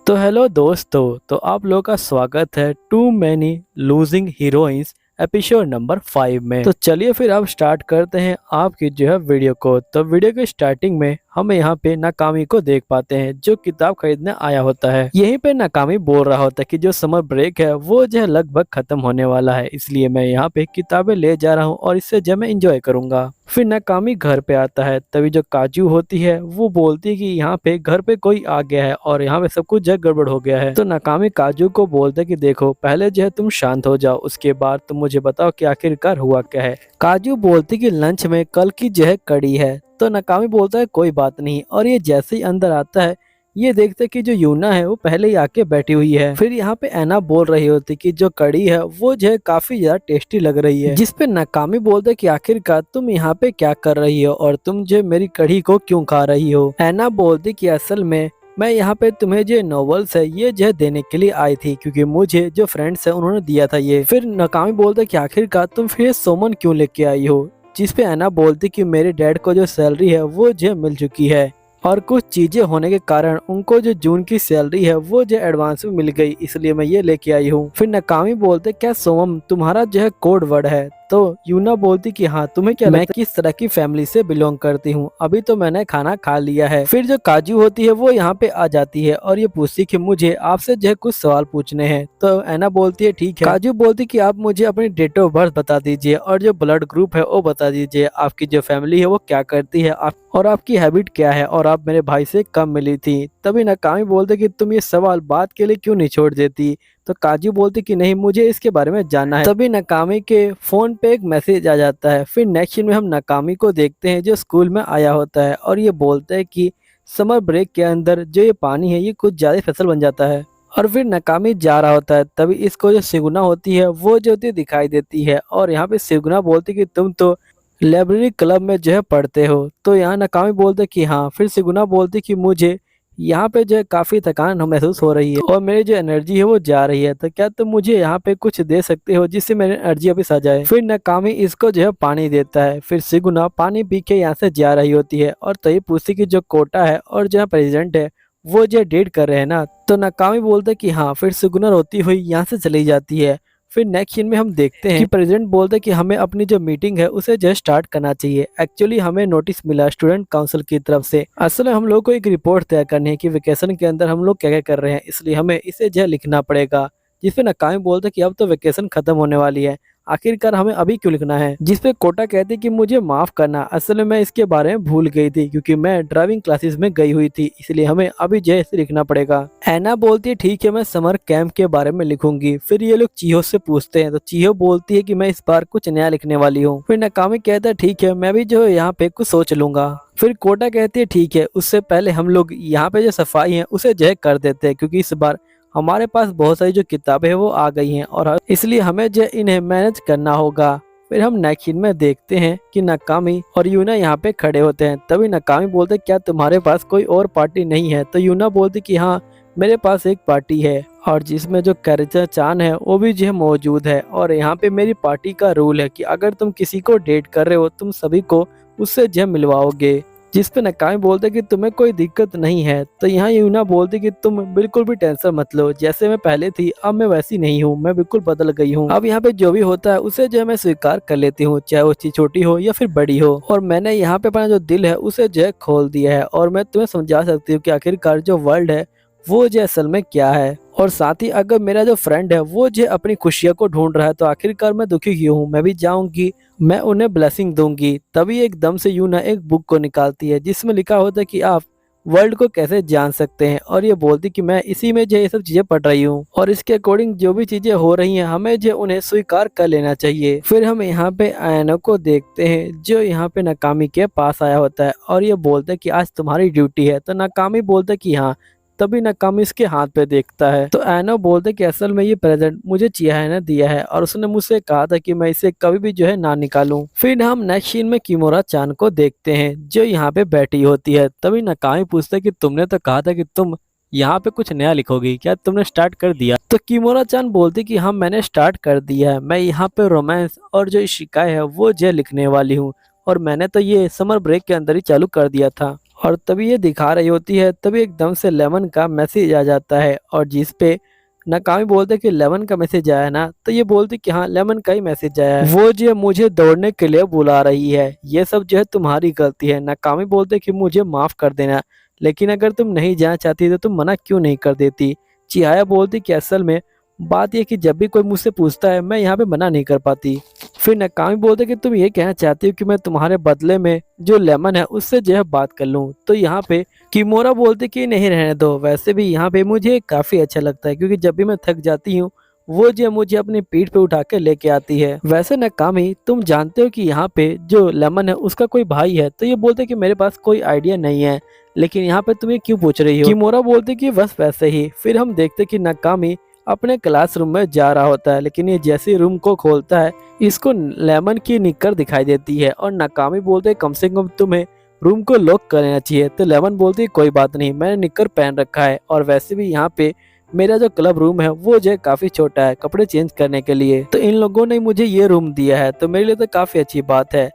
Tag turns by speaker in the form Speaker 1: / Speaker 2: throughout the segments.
Speaker 1: तो हेलो दोस्तों, तो आप लोगों का स्वागत है too many losing heroines episode number 5 में। तो चलिए फिर अब स्टार्ट करते हैं आपकी जो है वीडियो को। तो वीडियो के स्टार्टिंग में हम यहाँ पे नाकामी को देख पाते हैं जो किताब खरीदने आया होता है। यहीं पे नाकामी बोल रहा होता है कि जो समर ब्रेक है वो जो है लगभग खत्म होने वाला है, इसलिए मैं यहाँ पे किताबें ले जा रहा हूँ और इससे जो मैं इंजॉय करूंगा। फिर नाकामी घर पे आता है, तभी जो काजू होती है वो बोलती है कि यहाँ पे घर पे कोई आ गया है और यहाँ पे सब कुछ जग गड़बड़ हो गया है। तो नाकामी काजू को बोलते है कि देखो, पहले जो है तुम शांत हो जाओ, उसके बाद तुम मुझे बताओ कि आखिरकार हुआ क्या है। काजू बोलती कि लंच में कल की जो है कड़ी है। तो नाकामी बोलता है कोई बात नहीं, और ये जैसे ही अंदर आता है ये देखते कि जो यूना है वो पहले ही आके बैठी हुई है। फिर यहाँ पे ऐना बोल रही होती कि जो कड़ी है वो जो है काफी ज्यादा टेस्टी लग रही है, जिस पे नाकामी बोलते कि आखिरकार तुम यहाँ पे क्या कर रही हो और तुम जो मेरी कड़ी को क्यों खा रही हो। ऐना बोलती कि असल में मैं यहाँ पे तुम्हें जो नॉवेल्स है ये जो देने के लिए आई थी, क्योंकि मुझे जो फ्रेंड्स है उन्होंने दिया था ये। फिर नाकामी बोलते कि आखिरकार तुम फिर सोमन क्यों लेके आई हो, जिस पे ऐना बोलती कि मेरे डैड को जो सैलरी है वो जो मिल चुकी है और कुछ चीजें होने के कारण उनको जो जून की सैलरी है वो जो एडवांस में मिल गई, इसलिए मैं ये लेके आई हूँ। फिर नाकामी बोलते क्या सोमम तुम्हारा जो है कोड वर्ड है। तो यूना बोलती कि हाँ, तुम्हें क्या मैं किस तरह की फैमिली से बिलोंग करती हूँ, अभी तो मैंने खाना खा लिया है। फिर जो काजू होती है वो यहाँ पे आ जाती है और ये पूछती कि मुझे आपसे जो है कुछ सवाल पूछने हैं। तो ऐना बोलती है ठीक है। काजू बोलती कि आप मुझे अपनी डेट ऑफ बर्थ बता दीजिए और जो ब्लड ग्रुप है वो बता दीजिए, आपकी जो फैमिली है वो क्या करती है, आप और आपकी हैबिट क्या है, और आप मेरे भाई से कब मिली थी। तभी नाकामी बोलते कि तुम ये सवाल बात के लिए क्यों नहीं छोड़ देती। तो काजू बोलती कि नहीं, मुझे इसके बारे में जानना है। तभी नाकामी के फोन पे एक मैसेज आ जाता है। फिर नेक्स्ट सीन में हम नाकामी को देखते हैं जो स्कूल में आया होता है और ये बोलता है कि समर ब्रेक के अंदर जो ये पानी है ये कुछ ज्यादा स्पेशल बन जाता है। और फिर नाकामी जा रहा होता है, तभी इसको जो सिगुना होती है वो जो होती दिखाई देती है और यहाँ पे सिगुना बोलती कि तुम तो लाइब्रेरी क्लब में जो है पढ़ते हो। तो यहाँ नाकामी बोलते कि हाँ। फिर सिगुना बोलती कि मुझे यहाँ पे जो है काफी थकान महसूस हो रही है और मेरी जो एनर्जी है वो जा रही है, तो क्या तुम मुझे यहाँ पे कुछ दे सकते हो जिससे मेरी एनर्जी वापस आ जाए। फिर नाकामी इसको जो है पानी देता है। फिर सिगुना पानी पी के यहाँ से जा रही होती है और तभी पूछती कि जो कोटा है और जो प्रेसिडेंट है वो जो डेट कर रहे हैं ना। तो नाकामी बोलते कि हाँ। फिर सिगुना रोती हुई यहाँ से चली जाती है। फिर नेक्स्ट सीन में हम देखते हैं कि प्रेसिडेंट बोलते हैं कि हमें अपनी जो मीटिंग है उसे जो स्टार्ट करना चाहिए। एक्चुअली हमें नोटिस मिला स्टूडेंट काउंसिल की तरफ से, असल में हम लोग को एक रिपोर्ट तैयार करनी है कि वेकेशन के अंदर हम लोग क्या क्या कर रहे हैं, इसलिए हमें इसे जो लिखना पड़ेगा। जिसपे नाकामी बोलते कि अब तो वेकेशन खत्म होने वाली है, आखिरकार हमें अभी क्यों लिखना है। जिसपे कोटा कहती कि मुझे माफ करना, असल में मैं इसके बारे में भूल गई थी क्योंकि मैं ड्राइविंग क्लासेस में गई हुई थी, इसलिए हमें अभी जैसे लिखना पड़ेगा। ऐना बोलती है ठीक है, मैं समर कैंप के बारे में लिखूंगी। फिर ये लोग चीहो से पूछते हैं, तो चीहो बोलती है कि मैं इस बार कुछ नया लिखने वाली हूँ। फिर नाकामी कहता है ठीक है, मैं भी जो है यहाँ पे कुछ सोच लूंगा। फिर कोटा कहती है ठीक है, उससे पहले हम लोग यहाँ पे जो सफाई है उसे जो है कर देते हैं, क्योंकि इस बार हमारे पास बहुत सारी जो किताबें हैं वो आ गई हैं और इसलिए हमें जो इन्हें मैनेज करना होगा। फिर हम नेक्स्ट सीन में देखते हैं कि नाकामी और यूना यहाँ पे खड़े होते हैं। तभी नाकामी बोलते क्या तुम्हारे पास कोई और पार्टी नहीं है। तो यूना बोलती कि हाँ, मेरे पास एक पार्टी है और जिसमें जो कैरेक्टर चान है वो भी जो है मौजूद है। और यहाँ पे मेरी पार्टी का रूल है कि अगर तुम किसी को डेट कर रहे हो तुम सभी को उससे जो मिलवाओगे। जिस पे नाकामी बोलते कि तुम्हें कोई दिक्कत नहीं है। तो यहाँ यूना बोलती कि तुम बिल्कुल भी टेंशन मत लो, जैसे मैं पहले थी अब मैं वैसी नहीं हूँ, मैं बिल्कुल बदल गई हूँ। अब यहाँ पे जो भी होता है उसे जो है मैं स्वीकार कर लेती हूँ, चाहे वो चीज छोटी हो या फिर बड़ी हो। और मैंने यहाँ पे अपना जो दिल है उसे जो है खोल दिया है और मैं तुम्हें समझा सकती हूँ कि आखिरकार जो वर्ल्ड है वो जो असल में क्या है। और साथ ही अगर मेरा जो फ्रेंड है वो जो अपनी खुशियों को ढूंढ रहा है तो आखिरकार मैं दुखी क्यों हूँ, मैं भी जाऊंगी, मैं उन्हें ब्लेसिंग दूंगी। तभी एकदम से यूना एक बुक को निकालती है जिसमें लिखा होता है कि आप वर्ल्ड को कैसे जान सकते हैं, और ये बोलती कि मैं इसी में जो ये सब चीजें पढ़ रही हूँ और इसके अकॉर्डिंग जो भी चीजें हो रही हैं हमें जो उन्हें स्वीकार कर लेना चाहिए। फिर हम यहाँ पे आयना को देखते हैं जो यहाँ पे नाकामी के पास आया होता है और ये बोलते हैं कि आज तुम्हारी ड्यूटी है। तो नाकामी बोलते कि हाँ। तभी नाकामी इसके हाथ पे देखता है तो ऐनो बोलते कि असल में ये प्रेजेंट मुझे चिया ने दिया है और उसने मुझसे कहा था कि मैं इसे कभी भी जो है ना निकालूं। फिर हम नेक्स्ट सीन में किमोरा चान को देखते हैं जो यहाँ पे बैठी होती है। तभी नाकामी पूछता है कि तुमने तो कहा था कि तुम यहाँ पे कुछ नया लिखोगी, क्या तुमने स्टार्ट कर दिया। तो किमोरा चान बोलती कि हाँ, मैंने स्टार्ट कर दिया है, मैं यहाँ पे रोमांस और जो इशिकाई है वो जो लिखने वाली हूँ और मैंने तो ये समर ब्रेक के अंदर ही चालू कर दिया था। और तभी ये दिखा रही होती है, तभी एकदम से लेमन का मैसेज आ जाता है और जिस पे नाकामी बोलते कि लेमन का मैसेज आया है ना, तो ये बोलती कि हाँ लेमन का ही मैसेज आया है, वो जो है मुझे दौड़ने के लिए बुला रही है, ये सब जो है तुम्हारी गलती है। नाकामी बोलते कि मुझे माफ कर देना, लेकिन अगर तुम नहीं जाना चाहती तो तुम मना क्यों नहीं कर देती। चिहाया बोलती कि असल में बात यह कि जब भी कोई मुझसे पूछता है मैं यहाँ पे मना नहीं कर पाती। फिर नाकामी बोलते कि तुम ये कहना चाहती हो कि मैं तुम्हारे बदले में जो लेमन है उससे जो है बात कर लूँ, तो यहाँ पे किमोरा बोलते कि नहीं रहने दो, वैसे भी यहाँ पे मुझे काफ़ी अच्छा लगता है क्योंकि जब भी मैं थक जाती हूँ वो जो है मुझे अपनी पीठ पे उठा के लेके आती है। वैसे नाकामी तुम जानते हो कि यहाँ पे जो लेमन है उसका कोई भाई है, तो ये बोलते कि मेरे पास कोई आइडिया नहीं है, लेकिन यहाँ पे तुम ये क्यों पूछ रही हो। किमोरा बोलते कि बस वैसे ही। फिर हम देखते कि नाकामी अपने क्लासरूम में जा रहा होता है, लेकिन ये जैसे रूम को खोलता है इसको लेमन की निक्कर दिखाई देती है और नाकामी बोलते कम से कम तुम्हें रूम को लॉक कर लेना चाहिए। तो लेमन बोलती है कोई बात नहीं, मैंने निक्कर पहन रखा है और वैसे भी यहाँ पे मेरा जो क्लब रूम है वो जो है काफी छोटा है कपड़े चेंज करने के लिए, तो इन लोगों ने मुझे ये रूम दिया है, तो मेरे लिए तो काफी अच्छी बात है।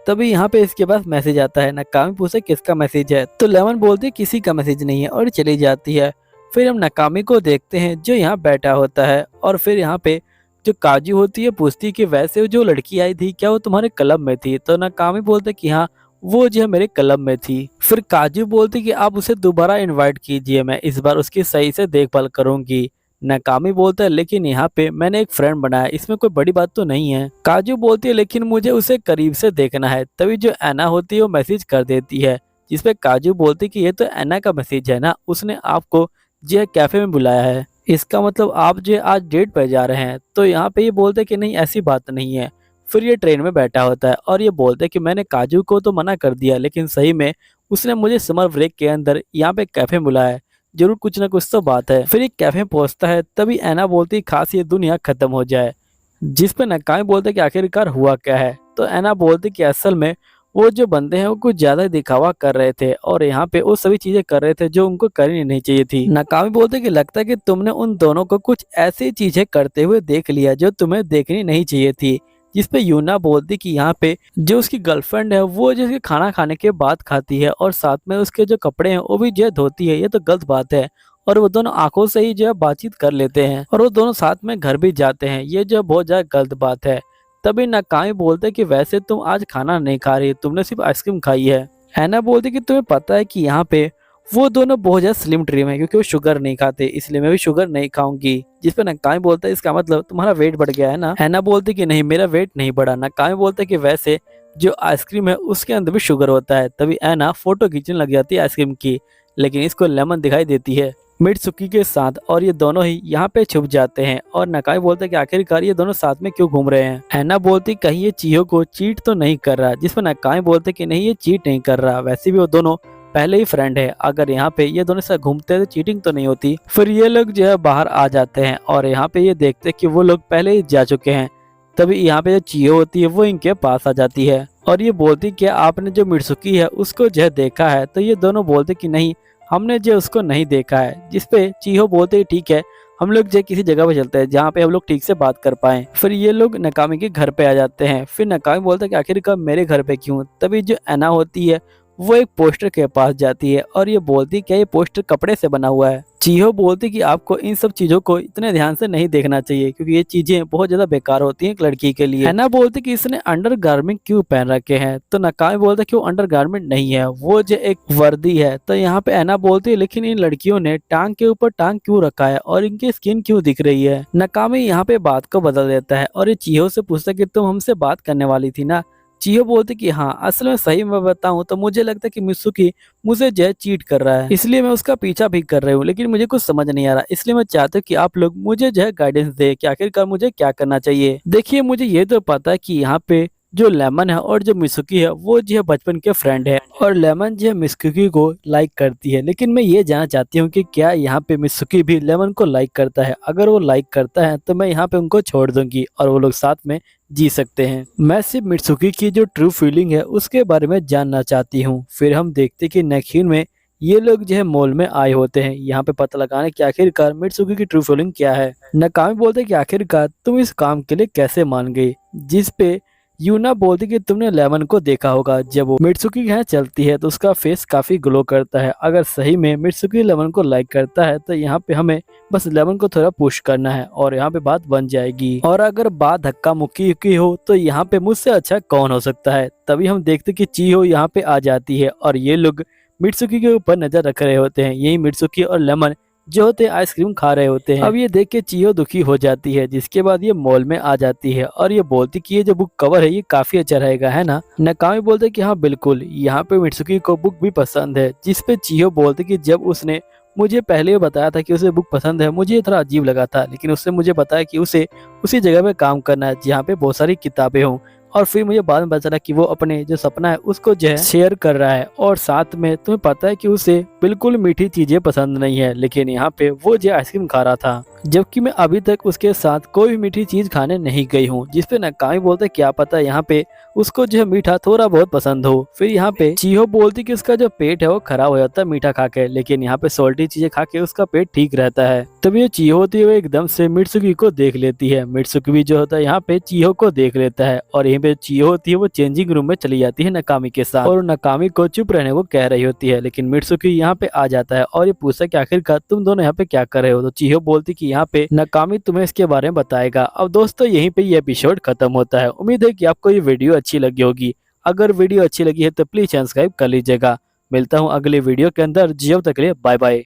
Speaker 1: तभी यहाँ पे इसके पास मैसेज आता है। नाकामी पूछे किसका मैसेज है, तो लेमन बोलती है किसी का मैसेज नहीं है और चली जाती है। फिर हम नाकामी को देखते हैं जो यहाँ बैठा होता है और फिर यहाँ पे जो काजू होती है पूछती कि वैसे जो लड़की आई थी क्या वो तुम्हारे क्लब में थी, तो नाकामी बोलते कि हाँ वो जो है मेरे क्लब में थी। फिर काजू बोलती कि आप उसे दोबारा इनवाइट कीजिए, मैं इस बार उसकी सही से देखभाल करूंगी। नाकामी बोलता है लेकिन यहाँ पे मैंने एक फ्रेंड बनाया, इसमें कोई बड़ी बात तो नहीं है। काजू बोलती है लेकिन मुझे उसे करीब से देखना है। तभी जो एना होती है वो मैसेज कर देती है, जिसपे काजू बोलती कि ये तो एना का मैसेज है ना, उसने आपको जो है कैफे में बुलाया है, इसका मतलब आप जो आज डेट पर जा रहे हैं। तो यहाँ पे ये बोलते कि नहीं ऐसी बात नहीं है। फिर ये ट्रेन में बैठा होता है और ये बोलते कि मैंने काजू को तो मना कर दिया, लेकिन सही में उसने मुझे समर ब्रेक के अंदर यहाँ पे कैफे में बुलाया है, जरूर कुछ ना कुछ तो बात है। फिर एक कैफे पहुंचता है, तभी एना बोलती खास ये दुनिया खत्म हो जाए, जिस पे नाकामी बोलते कि आखिरकार हुआ क्या है। तो एना बोलती कि असल में वो जो बंदे हैं वो कुछ ज्यादा दिखावा कर रहे थे और यहाँ पे वो सभी चीजें कर रहे थे जो उनको करनी नहीं चाहिए थी। नाकामी बोलते कि लगता है कि तुमने उन दोनों को कुछ ऐसी चीजें करते हुए देख लिया जो तुम्हें देखनी नहीं चाहिए थी। जिसपे यूना बोलती कि यहाँ पे जो उसकी गर्लफ्रेंड है वो जिसके खाना खाने के बाद खाती है और साथ में उसके जो कपड़े हैं वो भी जो है धोती है, ये तो गलत बात है। और वो दोनों आंखों से ही जो है बातचीत कर लेते हैं और वो दोनों साथ में घर भी जाते हैं, ये जो बहुत ज्यादा गलत बात है। तभी नाकामी बोलते कि वैसे तुम आज खाना नहीं खा रही, तुमने सिर्फ आइसक्रीम खाई है। एना बोलती कि तुम्हें पता है कि यहाँ पे वो दोनों बहुत ज्यादा स्लिम ट्रिम है क्योंकि वो शुगर नहीं खाते, इसलिए मैं भी शुगर नहीं खाऊंगी। जिस पे नाकामी बोलता है इसका मतलब तुम्हारा वेट बढ़ गया है ना। एना बोलती कि नहीं मेरा वेट नहीं बढ़ा। नाकामी बोलते कि वैसे जो आइसक्रीम है उसके अंदर भी शुगर होता है। तभी एना फोटो खींचने लग जाती है आइसक्रीम की, लेकिन इसको लेमन दिखाई देती है मित्सुकी के साथ और ये दोनों ही यहाँ पे छुप जाते हैं। और नाकामी बोलता है कि आखिरकार ये दोनों साथ में क्यों घूम रहे हैं। एना बोलती कहीं ये चियो को चीट तो नहीं कर रहा, जिसमें नाकामी बोलते कि नहीं ये चीट नहीं कर रहा, वैसे भी वो दोनों पहले ही फ्रेंड है, अगर यहाँ पे ये दोनों साथ घूमते तो चीटिंग तो नहीं होती। फिर ये लोग जो है बाहर आ जाते हैं और यहाँ पे ये देखते कि वो लोग पहले ही जा चुके हैं। तभी यहाँ पे जो चियो होती है वो इनके पास आ जाती है और ये बोलती कि आपने जो मित्सुकी है उसको जो है देखा है, तो ये दोनों बोलते कि नहीं हमने जो उसको नहीं देखा है। जिसपे चीहो बोलते ठीक है हम लोग जो किसी जगह पे चलते हैं जहाँ पे हम लोग ठीक से बात कर पाए। फिर ये लोग नाकामी के घर पे आ जाते हैं। फिर नाकामी बोलता है कि आखिरकार मेरे घर पे क्यों। तभी जो एना होती है वो एक पोस्टर के पास जाती है और ये बोलती कि ये पोस्टर कपड़े से बना हुआ है। चीहो बोलती कि आपको इन सब चीजों को इतने ध्यान से नहीं देखना चाहिए क्योंकि ये चीजें बहुत ज्यादा बेकार होती हैं एक लड़की के लिए। एना बोलती कि इसने अंडरगारमेंट क्यों पहन रखे हैं, तो नाकामी बोलता कि वो अंडरगारमेंट नहीं है, वो जो एक वर्दी है। तो यहाँ पे एना बोलती है लेकिन इन लड़कियों ने टांग के ऊपर टांग क्यों रखा है और इनकी स्किन क्यों दिख रही है। नाकामी यहाँ पे बात को बदल देता है और ये चीहो से पूछता है कि तुम हमसे बात करने वाली थी ना। चीहो बोलती कि हाँ असल में सही मैं बताऊं तो मुझे लगता है कि मित्सुकी मुझे जो है चीट कर रहा है, इसलिए मैं उसका पीछा भी कर रही हूँ, लेकिन मुझे कुछ समझ नहीं आ रहा, इसलिए मैं चाहता हूँ कि आप लोग मुझे जो है गाइडेंस दे कि आखिरकार मुझे क्या करना चाहिए। देखिए मुझे ये तो पता है कि यहाँ पे जो लेमन है और जो मित्सुकी है वो जो है बचपन के फ्रेंड है और लेमन जो है मित्सुकी को लाइक करती है, लेकिन मैं ये जानना चाहती हूँ कि क्या यहाँ पे मित्सुकी भी लेमन को लाइक करता है। अगर वो लाइक करता है तो मैं यहाँ पे उनको छोड़ दूंगी और वो लोग साथ में जी सकते हैं। मैं सिर्फ मित्सुकी की जो ट्रू फीलिंग है उसके बारे में जानना चाहती हूँ। फिर हम देखते कि नेक्स्ट में ये लोग जो है मॉल में आए होते हैं यहाँ पे पता लगाने कि आखिरकार मित्सुकी की ट्रू फीलिंग क्या है। नाकामी बोलते कि आखिरकार तुम इस काम के लिए कैसे मान गई। जिस पे यूना बोलती कि तुमने लेमन को देखा होगा, जब वो मित्सुकी के यहाँ चलती है तो उसका फेस काफी ग्लो करता है। अगर सही में मित्सुकी लेमन को लाइक करता है तो यहाँ पे हमें बस लेमन को थोड़ा पुश करना है और यहाँ पे बात बन जाएगी। और अगर बात धक्का मुक्की की हो तो यहाँ पे मुझसे अच्छा कौन हो सकता है। तभी हम देखते कि चीहो यहाँ पे आ जाती है और ये लोग मित्सुकी के ऊपर नजर रख रहे होते हैं। यही मित्सुकी और लेमन जो होते हैं आइसक्रीम खा रहे होते हैं। अब ये देख के चीहो दुखी हो जाती है, जिसके बाद ये मॉल में आ जाती है और ये बोलती कि ये जो बुक कवर है ये काफी अच्छा रहेगा, है ना। नाकामी बोलते कि हाँ बिल्कुल, यहाँ पे मित्सुकी को बुक भी पसंद है। जिस पे चीहो बोलती कि जब उसने मुझे पहले ही बताया था कि उसे बुक पसंद है, मुझे थोड़ा अजीब लगा था, लेकिन उसने मुझे बताया कि उसे उसी जगह पे काम करना है जहाँ पे बहुत सारी किताबें हों। और फिर मुझे बाद में पता चला कि वो अपने जो सपना है उसको जो है शेयर कर रहा है। और साथ में तुम्हें पता है कि उसे बिल्कुल मीठी चीजें पसंद नहीं है, लेकिन यहाँ पे वो जो आइसक्रीम खा रहा था, जबकि मैं अभी तक उसके साथ कोई भी मीठी चीज खाने नहीं गई हूँ। जिसपे नाकामी बोलते क्या पता यहाँ पे उसको जो है मीठा थोड़ा बहुत पसंद हो। फिर यहाँ पे चीहो बोलती कि उसका जो पेट है वो खराब हो जाता है मीठा खा के, लेकिन यहाँ पे सॉल्टी चीजें खा के उसका पेट ठीक रहता है। तभी ये चीहो होती है वो एकदम से मित्सुकी को देख लेती है। मित्सुकी भी जो होता है यहाँ पे चीहो को देख लेता है और यहीं पे चीहो होती है वो चेंजिंग रूम में चली जाती है नाकामी के साथ और नाकामी को चुप रहने को कह रही होती है। लेकिन मित्सुकी यहाँ पे आ जाता है और ये पूछता है कि आखिरकार तुम दोनों यहाँ पे क्या कर रहे हो। तो चीहो बोलती कि यहाँ पे नाकामी तुम्हें इसके बारे में बताएगा। अब दोस्तों यहीं पे ये एपिसोड खत्म होता है। उम्मीद है कि आपको ये वीडियो अच्छी लगी होगी। अगर वीडियो अच्छी लगी है तो प्लीज सब्सक्राइब कर लीजिएगा। मिलता हूँ अगले वीडियो के अंदर। जब तक के लिए बाय बाय।